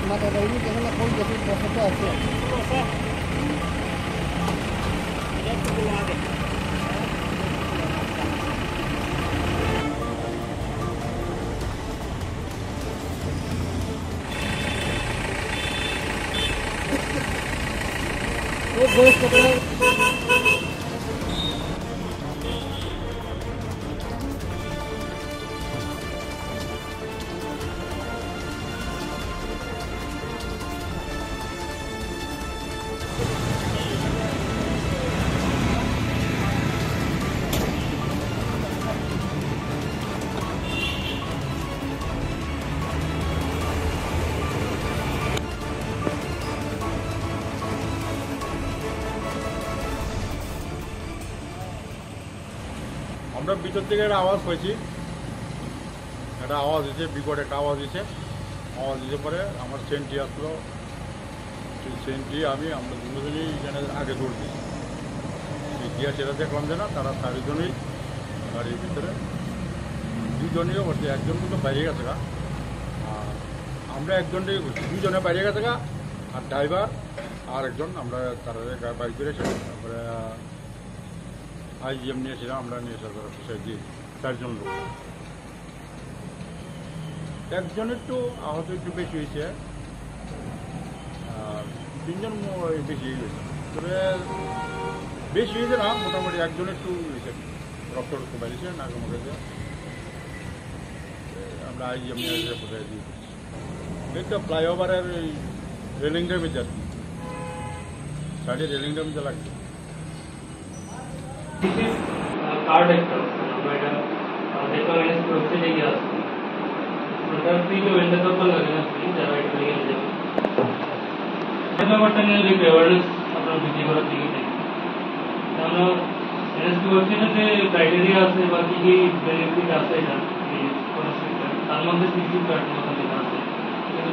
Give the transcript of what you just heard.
Mata Raini jangan nak pun jadi proses আছে वो बस पकड़ा আমরা ভিতর থেকে একটা আওয়াজ পাইছি, একটা আওয়াজ দিয়েছে, বিকট একটা আওয়াজ দিয়েছে। আওয়াজ দিতে পরে আমার সেন্ট্রি আসলো, সেই সেন্ট্রি আমরা দুজনেই এখানে আগে দৌড় দিই। গিয়া সেটা দেখলাম যে না, তারা চারিজনেই গাড়ির ভিতরে, দুজনেই বসে, একজন কিন্তু বাইরে গেছে গা, আর আমরা একজনটাই বসছি, দুজনে বাইরে গেছে গা, আর ড্রাইভার আর একজন, আমরা তারা বাইক করে এসে তারপরে আইজিএম নিয়েছিলাম, আমরা নিয়ে এসে দিয়ে 4 জন লোক। একজন একটু আহত একটু বেশি হয়েছে, আর 3 জন বেশি হয়ে গেছে। তবে বেশি হয়েছে না, মোটামুটি একজন একটু হয়েছে, রক্ত রক্ত বাইরেছে নাকে মুখে দিয়ে। আমরা আইজিএম নিয়ে এসে কোথায় দিয়ে একটা ফ্লাইওভারের এই রেলিংটার মধ্যে আর কি, সাইডে রেলিংটার মধ্যে লাগছে। कार्ड একটা আমরা এটা দেখো এনএস ওয়েবসাইটে গিয়ে আসছি ওটা ফ্রি তো এন্ড তো লাগে না, ফ্রি যারা এটা নিয়ে যাবে এটা ব্যাপারটা নিয়ে যে অ্যাওয়ারনেস আপনারা বৃদ্ধি করার দিকে নেই। আমরা এনএস ওয়েবসাইটে যে ক্রাইটেরিয়া আছে বা কি কি বেনিফিট আছে এটা তার মধ্যে সিসি কার্ড মধ্যে লেখা আছে, কিন্তু